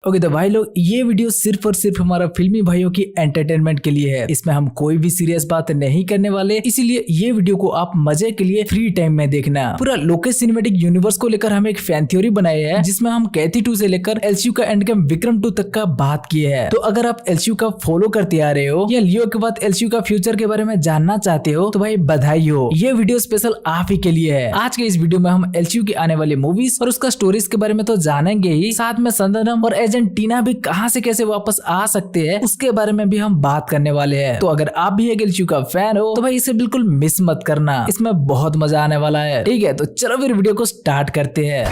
Okay तो भाई लोग, ये वीडियो सिर्फ और सिर्फ हमारा फिल्मी भाइयों की एंटरटेनमेंट के लिए है। इसमें हम कोई भी सीरियस बात नहीं करने वाले, इसीलिए ये वीडियो को आप मजे के लिए फ्री टाइम में देखना। पूरा लोकेश सिनेमैटिक यूनिवर्स को लेकर हम एक फैन थ्योरी बनाए हैं, जिसमें हम कैथी 2 से लेकर एलसीयू का एंड गेम विक्रम 2 तक का बात किए हैं। तो अगर आप एलसीयू का फॉलो करते आ रहे हो या लियो के बाद एलसीयू का फ्यूचर के बारे में जानना चाहते हो तो भाई बधाई हो, ये वीडियो स्पेशल आप ही के लिए है। आज के इस वीडियो में हम एलसीयू की आने वाली मूवीज और उसका स्टोरीज के बारे में तो जानेंगे ही, साथ में संदनम और एजेंट टीना भी कहां से कैसे वापस आ सकते हैं उसके बारे में भी हम बात करने वाले हैं। तो अगर आप भी एक एलसीयू का फैन हो तो भाई इसे बिल्कुल मिस मत करना, इसमें बहुत मजा आने वाला है। ठीक है, तो चलो फिर वीडियो को स्टार्ट करते हैं।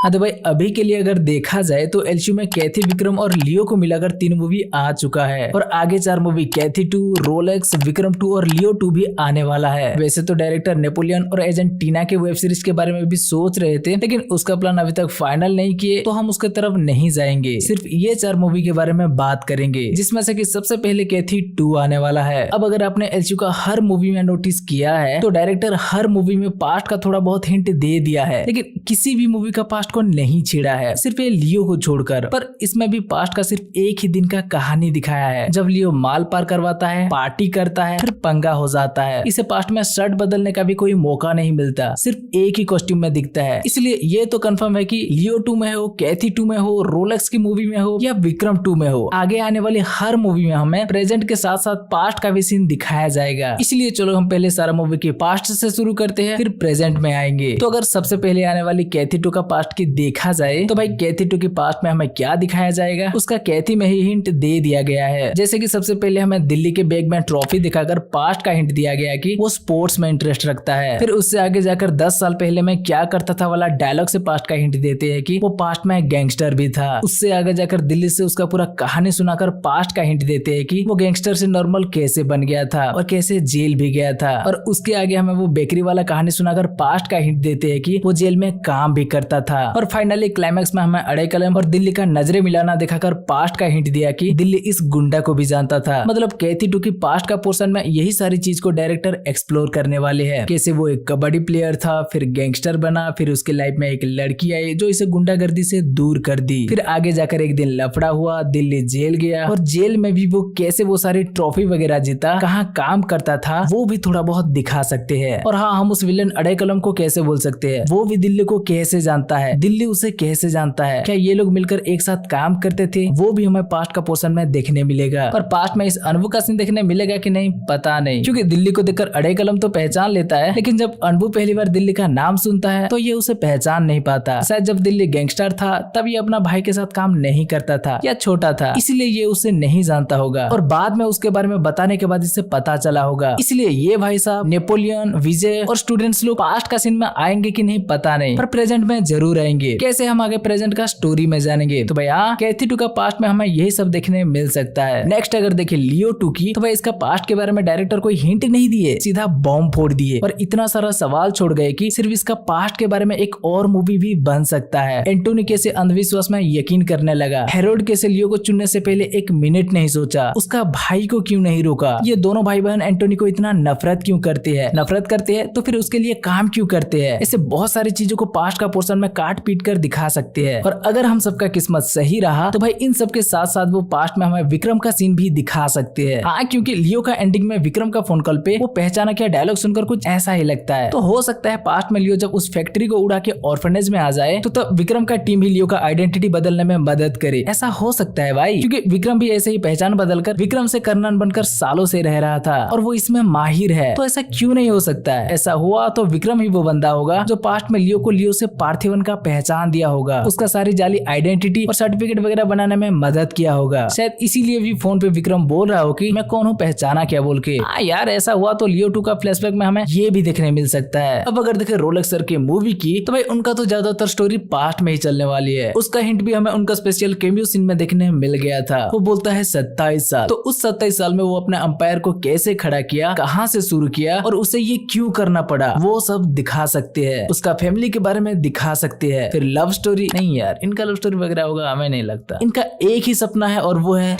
हाँ तो भाई अभी के लिए अगर देखा जाए तो एलसीयू में कैथी, विक्रम और लियो को मिलाकर 3 मूवी आ चुका है और आगे 4 मूवी कैथी 2, रोलेक्स, विक्रम 2 और लियो 2 भी आने वाला है। वैसे तो डायरेक्टर नेपोलियन और एजेंट टीना के वेब सीरीज के बारे में भी सोच रहे थे, लेकिन उसका प्लान अभी तक फाइनल नहीं किए, तो हम उसके तरफ नहीं जाएंगे। सिर्फ ये 4 मूवी के बारे में बात करेंगे, जिसमें से कि सबसे पहले कैथी 2 आने वाला है। अब अगर आपने एलसीयू का हर मूवी में नोटिस किया है तो डायरेक्टर हर मूवी में पास्ट का थोड़ा बहुत हिंट दे दिया है, लेकिन किसी भी मूवी का पास्ट को नहीं छेड़ा है, सिर्फ ये लियो को छोड़कर। पर इसमें भी पास्ट का सिर्फ एक ही दिन का कहानी दिखाया है, जब लियो माल पार करवाता है, पार्टी करता है, फिर पंगा हो जाता है। इसे पास्ट में शर्ट बदलने का भी कोई मौका नहीं मिलता, सिर्फ एक ही कॉस्ट्यूम में दिखता है। इसलिए ये तो कंफर्म है कि लियो 2 में हो, कैथी 2 में हो, रोलेक्स की मूवी में हो या विक्रम 2 में हो, आगे आने वाली हर मूवी में हमें प्रेजेंट के साथ साथ पास्ट का भी सीन दिखाया जाएगा। इसलिए चलो हम पहले सारा मूवी के पास्ट से शुरू करते हैं, फिर प्रेजेंट में आएंगे। तो अगर सबसे पहले आने वाली कैथी 2 का पास्ट की देखा जाए तो भाई कैथी 2 की पास्ट में हमें क्या दिखाया जाएगा उसका कैथी में ही हिंट दे दिया गया है। जैसे कि सबसे पहले हमें दिल्ली के बैग में ट्रॉफी दिखाकर पास्ट का हिंट दिया गया कि वो स्पोर्ट्स में इंटरेस्ट रखता है। फिर उससे आगे जाकर 10 साल पहले में क्या करता था वाला डायलॉग से पास्ट का हिंट देते हैं कि वो पास्ट में गैंगस्टर भी था। उससे आगे जाकर दिल्ली से उसका पूरा कहानी सुनाकर पास्ट का हिंट देते हैं कि वो गैंगस्टर से नॉर्मल कैसे बन गया था और कैसे जेल भी गया था। और उसके आगे हमें वो बेकरी वाला कहानी सुनाकर पास्ट का हिंट देते हैं कि वो जेल में काम भी करता था। और फाइनली क्लाइमैक्स में हमें अड़े कलम और दिल्ली का नजरे मिलाना दिखाकर पास्ट का हिंट दिया कि दिल्ली इस गुंडा को भी जानता था। मतलब कैथी 2 की पास्ट का पोर्शन में यही सारी चीज को डायरेक्टर एक्सप्लोर करने वाले हैं। कैसे वो एक कबड्डी प्लेयर था, फिर गैंगस्टर बना, फिर उसके लाइफ में एक लड़की आई जो इसे गुंडागर्दी से दूर कर दी। फिर आगे जाकर एक दिन लफड़ा हुआ, दिल्ली जेल गया और जेल में भी वो कैसे वो सारी ट्रॉफी वगैरह जीता, कहाँ काम करता था, वो भी थोड़ा बहुत दिखा सकते हैं। और हाँ, हम उस विलन अड़े कलम को कैसे बोल सकते हैं, वो भी दिल्ली को कैसे जानता है, दिल्ली उसे कैसे जानता है, क्या ये लोग मिलकर एक साथ काम करते थे, वो भी हमें पास्ट का पोर्शन में देखने मिलेगा। पर पास्ट में इस अनुभव का सीन देखने मिलेगा कि नहीं पता नहीं, क्योंकि दिल्ली को देखकर अड़े कलम तो पहचान लेता है, लेकिन जब अनुभव पहली बार दिल्ली का नाम सुनता है तो ये उसे पहचान नहीं पाता। शायद जब दिल्ली गैंगस्टर था तब ये अपना भाई के साथ काम नहीं करता था या छोटा था, इसलिए ये उसे नहीं जानता होगा और बाद में उसके बारे में बताने के बाद इसे पता चला होगा। इसलिए ये भाई साहब नेपोलियन, विजय और स्टूडेंट्स लोग पास्ट का सीन में आएंगे कि नहीं पता नहीं, पर प्रेजेंट में जरूर आएंगे। कैसे हम आगे प्रेजेंट का स्टोरी में जानेंगे। तो भैया कैथी 2 का पास्ट में हमें यही सब देखने मिल सकता है। नेक्स्ट अगर देखें लियो 2 की, तो भाई इसका पास्ट के बारे में डायरेक्टर कोई हिंट नहीं दिए, सीधा बॉम्ब फोड़ दिए और इतना सारा सवाल छोड़ गए कि सिर्फ इसका पास्ट के बारे में एक और मूवी भी बन सकता है। एंटोनी कैसे अंधविश्वास में यकीन करने लगा, हेरोड कैसे लियो को चुनने से पहले 1 मिनट नहीं सोचा, उसका भाई को क्यों नहीं रोका, ये दोनों भाई बहन एंटोनी को इतना नफरत क्यों करते हैं, नफरत करते हैं तो फिर उसके लिए काम क्यों करते हैं। ऐसे बहुत सारी चीजों को पास्ट का पोर्शन में काट पीट कर दिखा सकते हैं। और अगर हम सबका किस्मत सही रहा तो भाई इन सब के साथ साथ वो पास्ट में हमें विक्रम का सीन भी दिखा सकते हैं। हाँ, क्योंकि लियो का एंडिंग में विक्रम का फोन कॉल पे वो पहचाना क्या डायलॉग सुनकर कुछ ऐसा ही लगता है। तो हो सकता है पास्ट में लियो जब उस फैक्ट्री को उड़ा के ऑर्फनेज में आ जाए तो तब विक्रम का टीम ही लियो का आइडेंटिटी बदलने में मदद करे। ऐसा हो सकता है भाई, क्योंकि विक्रम भी ऐसे ही पहचान बदलकर विक्रम से कर्नल बनकर सालों से रह रहा था और वो इसमें माहिर है। तो ऐसा क्यों नहीं हो सकता है। ऐसा हुआ तो विक्रम ही वो बंदा होगा जो पास्ट में लियो को लियो से पार्थिवन का पहचान दिया होगा, उसका सारी जाली आइडेंटिटी और सर्टिफिकेट वगैरह बनाने में मदद किया होगा। शायद इसीलिए भी फोन पे विक्रम बोल रहा हो कि मैं कौन हूँ, पहचाना क्या बोल के। हाँ यार, ऐसा हुआ तो लियो 2 का फ्लैशबैक में हमें ये भी देखने मिल सकता है। अब अगर देखें रोलेक्स सर की मूवी की, तो भाई उनका तो ज्यादातर स्टोरी पास्ट में ही चलने वाली है। उसका हिंट भी हमें उनका स्पेशल कैमियो सीन में देखने मिल गया था। वो बोलता है 27 साल, तो उस 27 साल में वो अपने अंपायर को कैसे खड़ा किया, कहाँ से शुरू किया और उसे ये क्यों करना पड़ा, वो सब दिखा सकते हैं। उसका फैमिली के बारे में दिखा सकते सकती है। फिर लव स्टोरी, नहीं यार इनका लव स्टोरी वगैरह होगा हमें नहीं लगता। इनका एक ही सपना है और वो है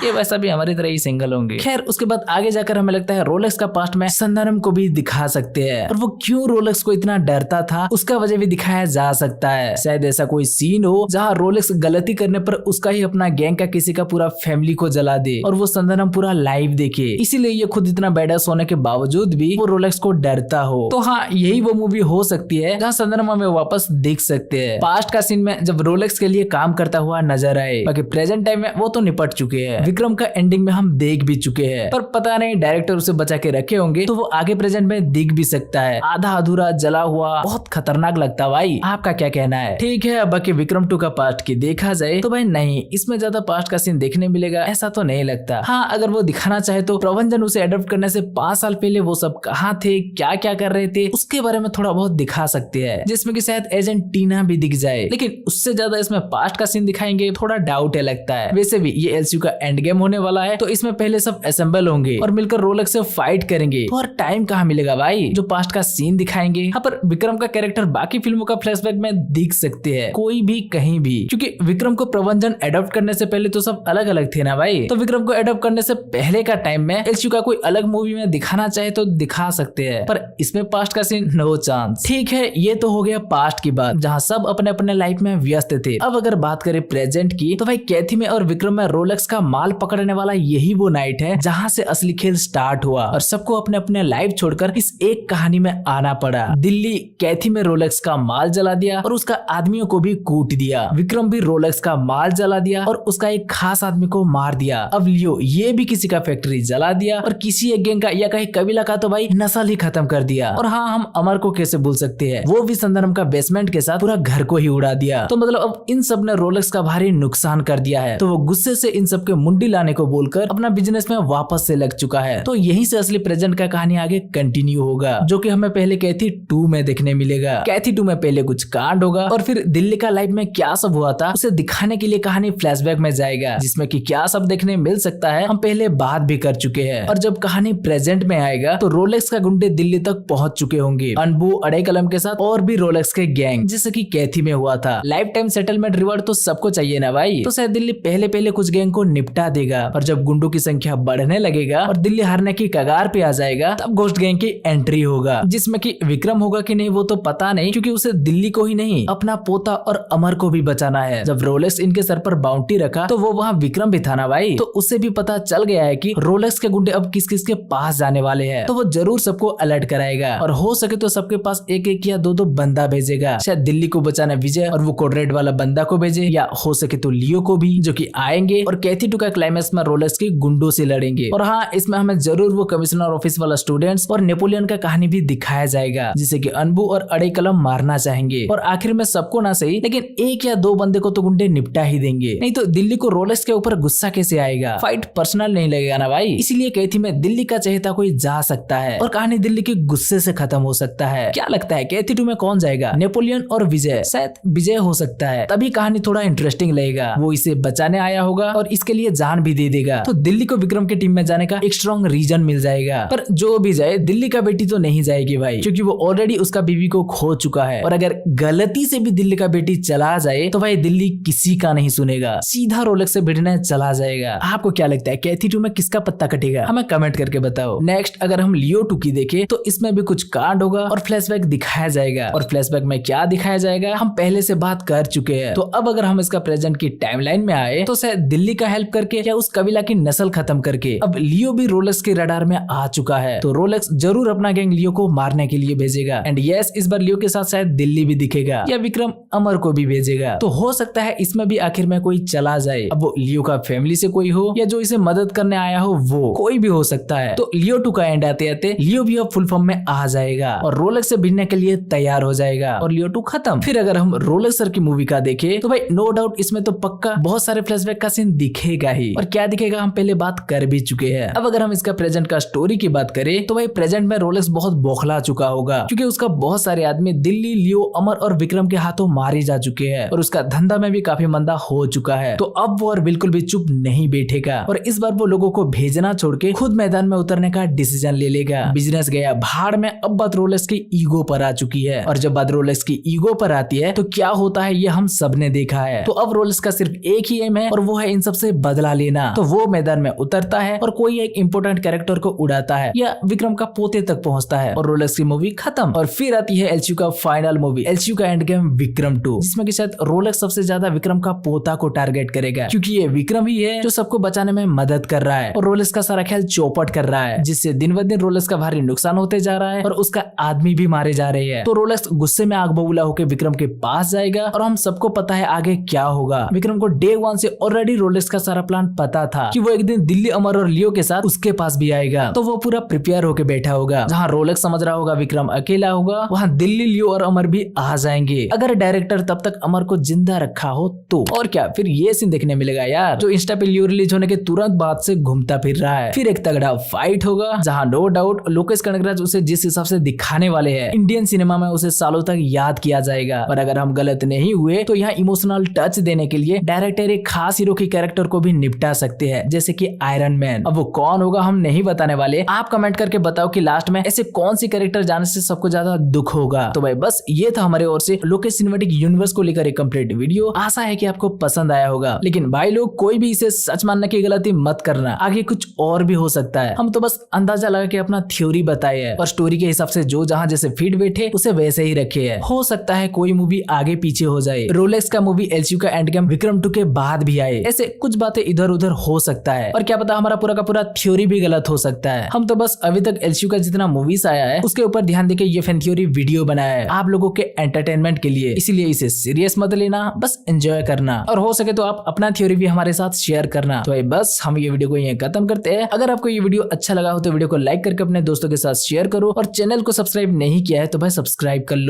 ये वैसा भी हमारी तरह ही सिंगल होंगे। खैर उसके बाद आगे जाकर हमें लगता है रोलेक्स का पास्ट में संदर्भ को भी दिखा सकते हैं और वो क्यों रोलेक्स को इतना डरता था उसका वजह भी दिखाया जा सकता है। शायद ऐसा कोई सीन हो जहाँ रोलेक्स गलती करने पर उसका ही अपना गैंग का किसी का पूरा फैमिली को जला दे और वो संदर्भ पूरा लाइव देखे, इसीलिए ये खुद इतना बैडस होने के बावजूद भी वो रोलेक्स को डरता हो। तो हाँ यही वो मूवी हो सकती है जहाँ संदर्भ हमें वापस दिख सकते हैं पास्ट का सीन में जब रोलेक्स के लिए काम करता हुआ नजर आए। बाकी प्रेजेंट टाइम में वो तो निपट चुके हैं, विक्रम का एंडिंग में हम देख भी चुके हैं, पर पता नहीं डायरेक्टर उसे बचा के रखे होंगे तो वो आगे प्रेजेंट में दिख भी सकता है, आधा अधूरा जला हुआ, बहुत खतरनाक लगता है। भाई आपका क्या कहना है? ठीक है बाकी विक्रम 2 का पार्ट की देखा जाए तो भाई नहीं इसमें ज्यादा पास्ट का सीन देखने मिलेगा ऐसा तो नहीं लगता। हाँ अगर वो दिखाना चाहे तो प्रभंजन उसे एडॉप्ट करने से 5 साल पहले वो सब कहाँ थे, क्या क्या कर रहे थे उसके बारे में थोड़ा बहुत दिखा सकते हैं, जिसमें कि शायद एजेंट टीना भी दिख जाए, लेकिन उससे ज्यादा इसमें पास्ट का सीन दिखाएंगे थोड़ा डाउट है लगता है। वैसे भी ये एलसीयू का एंड गेम होने वाला है तो इसमें पहले सब असेंबल होंगे और मिलकर रोलेक्स से फाइट करेंगे, तो और टाइम कहाँ मिलेगा भाई जो पास्ट का सीन दिखाएंगे। हाँ पर विक्रम का कैरेक्टर बाकी फिल्मों का फ्लैशबैक में दिख सकते हैं कोई भी कहीं भी, क्योंकि विक्रम को प्रभंजन एडॉप्ट करने से पहले तो सब अलग अलग थे ना भाई, तो विक्रम को एडॉप्ट करने से पहले का टाइम में एलसीयू का कोई अलग मूवी में दिखाना चाहे तो दिखा सकते हैं, पर इसमें पास्ट का सीन नो चांस। ठीक है ये तो हो गया पास्ट की बात जहाँ सब अपने अपने लाइफ में व्यस्त थे। अब अगर बात करें प्रेजेंट की तो भाई कैथी में और विक्रम में रोलेक्स का माल पकड़ने वाला यही वो नाइट है जहाँ से असली खेल स्टार्ट हुआ और सबको अपने अपने लाइफ छोड़कर इस एक कहानी में आना पड़ा। दिल्ली कैथी में रोलेक्स का माल जला दिया और उसका आदमियों को भी कूट दिया, विक्रम भी रोलेक्स का माल जला दिया और उसका एक खास आदमी को मार दिया। अब लियो ये भी किसी का फैक्ट्री जला दिया और किसी एक गैंग का या कहीं कबीला का तो भाई नस्ल ही खत्म कर दिया। और हाँ हम अमर को कैसे भूल सकते हैं, वो भी संदर्भ का बेसमेंट के साथ पूरा घर को ही उड़ा दिया। तो मतलब अब इन सब ने रोलेक्स का भारी नुकसान कर दिया है, तो वो गुस्से से इन सब के मुंडी लाने को बोलकर अपना बिजनेस में वापस से लग चुका है। तो यहीं से असली प्रेजेंट का कहानी आगे कंटिन्यू होगा, जो कि हमें पहले कैथी 2 में देखने मिलेगा। कैथी 2 में पहले कुछ कांड होगा और फिर दिल्ली का लाइफ में क्या सब हुआ था उसे दिखाने के लिए कहानी फ्लैशबैक में जाएगा, जिसमें कि क्या सब देखने मिल सकता है हम पहले बात भी कर चुके हैं। और जब कहानी प्रेजेंट में आएगा तो रोलेक्स का गुंडे दिल्ली तक पहुंच चुके होंगे, अनबू अड़े कलम के साथ और भी रोलेक्स के गैंग, जैसे कि कैथी में हुआ था। लाइफ टाइम सेटलमेंट रिवॉर्ड तो सबको चाहिए ना भाई, तो शायद दिल्ली पहले पहले कुछ गैंग को निपटा देगा और जब गुंडों की संख्या बढ़ने लगेगा और दिल्ली हारने की कगार पे आ जाएगा तब घोस्ट गैंग की एंट्री होगा, जिसमें कि विक्रम होगा कि नहीं वो तो पता नहीं, क्योंकि उसे दिल्ली को ही नहीं अपना पोता और अमर को भी बचाना है। जब रोलेक्स इनके सर पर बाउंटी रखा तो वो वहाँ विक्रम भी था ना भाई, तो उसे भी पता चल गया है कि रोलेक्स के गुंडे अब किस किस के पास जाने वाले हैं, तो वो जरूर सबको अलर्ट कराएगा और हो सके तो सबके पास एक एक या दो बंदा भेजेगा। शायद दिल्ली को बचाना विजय और वो कोड रेड वाला बंदा को भेजे, या हो सके तो लियो को भी, जो कि आएंगे और कैथी 2 का क्लाइमैक्स में रोलेक्स के गुंडों से लड़ेंगे। और हाँ इसमें हमें जरूर वो कमिश्नर ऑफिस वाला स्टूडेंट्स और नेपोलियन का कहानी भी दिखाया जाएगा, जिसे कि अनबू और अड़े कलम मारना चाहेंगे और आखिर में सबको ना सही लेकिन 1 या 2 बंदे को तो गुंडे निपटा ही देंगे, नहीं तो दिल्ली को रोलेक्स के ऊपर गुस्सा कैसे आएगा, फाइट पर्सनल नहीं लगेगा ना भाई। इसीलिए कैथी में दिल्ली का चहेता कोई जा सकता है और कहानी दिल्ली के गुस्से से खत्म हो सकता है। क्या लगता है कैथी 2 में कौन जाएगा, नेपोलियन और विजय? शायद विजय हो सकता है, तभी कहानी थोड़ा इंटरेस्टिंग लगेगा। वो इसे बचाने आया होगा और इसके लिए जान भी दे देगा, तो दिल्ली को विक्रम के टीम में जाने का एक स्ट्रॉन्ग रीजन मिल जाएगा। पर जो भी जाए दिल्ली का बेटी तो नहीं जाएगी भाई, क्योंकि वो ऑलरेडी उसका बीवी को खो चुका है और अगर गलती से भी दिल्ली का बेटी चला जाए तो भाई दिल्ली किसी का नहीं सुनेगा, सीधा रोलेक्स से भिड़ने चला जाएगा। आपको क्या लगता है कैथी 2 में किसका पत्ता कटेगा? हमें कमेंट करके बताओ। नेक्स्ट अगर हम लियो 2 की देखें तो इसमें भी कुछ कांड होगा और फ्लैशबैक दिखाया जाएगा, और फ्लैशबैक में क्या दिखाया जाएगा हम पहले से बात कर चुके हैं। तो अब अगर हम इसका प्रेजेंट की टाइमलाइन में आए तो शायद दिल्ली का हेल्प करके या उस कबीला की नस्ल खत्म करके अब लियो भी रोलेक्स के रडार में आ चुका है, तो रोलेक्स जरूर अपना गैंग लियो को मारने के लिए भेजेगा। एंड यस इस बार लियो के साथ शायद दिल्ली भी दिखेगा या विक्रम अमर को भी भेजेगा, तो हो सकता है इसमें भी आखिर में कोई चला जाए। अब वो लियो का फैमिली से कोई हो या जो इसे मदद करने आया हो, वो कोई भी हो सकता है। तो लियो 2 का एंड आते आते लियो भी अब फुल फॉर्म में आ जाएगा और रोलेक्स से भिड़ने के लिए तैयार हो जाएगा और लियो 2 खत्म। फिर अगर हम रोलेक्स सर की मूवी का देखें तो भाई नो डाउट इसमें तो पक्का बहुत सारे फ्लैशबैक का सीन दिखेगा ही, और क्या दिखेगा हम पहले बात कर भी चुके हैं। अब अगर हम इसका प्रेजेंट का स्टोरी की बात करें तो भाई प्रेजेंट में रोलेक्स बहुत बौखला चुका होगा, क्योंकि उसका बहुत सारे आदमी दिल्ली, लियो, अमर और विक्रम के हाथों मारे जा चुके हैं और उसका धंधा में भी काफी मंदा हो चुका है। तो अब वो और बिल्कुल भी चुप नहीं बैठेगा और इस बार वो लोगों को भेजना छोड़ के खुद मैदान में उतरने का डिसीजन ले लेगा। बिजनेस गया भाड़ में, अब बात रोलेक्स की ईगो पर आ चुकी है और जब बात रोलेक्स की ईगो पर आती है तो क्या होता है ये हम सब ने देखा है। तो अब रोलेक्स का सिर्फ एक ही एम है और वो है इन सबसे बदला लेना। तो वो मैदान में उतरता है और कोई एक इंपोर्टेंट कैरेक्टर को उड़ाता है या विक्रम का पोते तक पहुंचता है और रोलेक्स की मूवी खत्म। और फिर आती है एलसीयू का फाइनल मूवी, एलसीयू का एंड गेम विक्रम 2, जिसमें कि शायद रोलेक्स सबसे ज्यादा विक्रम का पोता को टारगेट करेगा, क्योंकि ये विक्रम ही है जो सबको बचाने में मदद कर रहा है और रोलेक्स का सारा ख्याल चौपट कर रहा है, जिससे दिन ब दिन रोलेक्स का भारी नुकसान होते जा रहा है और उसका आदमी भी मारे जा रहे हैं। तो रोलेक्स गुस्से में आग बबूला होकर विक्रम के पास जाएगा और हम सबको पता है आगे क्या होगा। विक्रम को डे 1 से ऑलरेडी रोलेक्स का सारा प्लान पता था कि वो एक दिन दिल्ली, अमर और लियो के साथ उसके पास भी आएगा। तो वो पूरा प्रिपेयर होकर बैठा होगा। जहाँ रोलेक्स समझ रहा होगा विक्रम अकेला होगा, वहाँ दिल्ली, लियो और अमर भी आ जाएंगे, अगर डायरेक्टर तब तक अमर को जिंदा रखा हो तो। और क्या फिर ये सीन देखने मिलेगा यार, जो इंस्टा पे लियो रिलीज होने के तुरंत बाद से घूमता फिर रहा है। फिर एक तगड़ा फाइट होगा जहाँ नो डाउट लोकेश कनगराज उसे जिस हिसाब से दिखाने वाले हैं, इंडियन सिनेमा में उसे सालों तक याद किया जाएगा। और अगर हम गलत नहीं हुए तो यहाँ इमोशनल टच देने के लिए डायरेक्टर एक खास हीरो की कैरेक्टर को भी निपटा सकते हैं, जैसे कि आयरन मैन। अब वो कौन होगा हम नहीं बताने वाले, आप कमेंट करके बताओ कि लास्ट में ऐसे कौन सी कैरेक्टर जाने से सबको ज्यादा दुख होगा। तो भाई बस ये था हमारे ओर से लोकेश सिनेमैटिक यूनिवर्स को लेकर एक कंप्लीट वीडियो। आशा है कि आपको पसंद आया होगा, लेकिन भाई लोग कोई भी इसे सच मानने की गलती मत करना, आगे कुछ और भी हो सकता है। हम तो बस अंदाजा लगा के अपना थ्योरी बताए है और स्टोरी के हिसाब से जो जहाँ जैसे फिट बैठे उसे वैसे ही रखे है। हो सकता है कोई मूवी आगे पीछे हो जाए, रोलेक्स का मूवी एलसीयू का एंड गेम विक्रम 2 के बाद भी आए, ऐसे कुछ बातें इधर उधर हो सकता है और क्या पता हमारा पूरा का पूरा थ्योरी भी गलत हो सकता है। हम तो बस अभी तक एलसीयू का जितना मूवीज आया है उसके ऊपर ध्यान देके ये फैन थ्योरी वीडियो बनाया है आप लोगों के एंटरटेनमेंट के लिए, इसीलिए इसे सीरियस मत लेना, बस एंजॉय करना और हो सके तो आप अपना थ्योरी भी हमारे साथ शेयर करना। तो बस हम ये वीडियो को यहीं खत्म करते हैं। अगर आपको ये वीडियो अच्छा लगा हो तो वीडियो को लाइक करके अपने दोस्तों के साथ शेयर करो और चैनल को सब्सक्राइब नहीं किया है तो भाई सब्सक्राइब कर लो।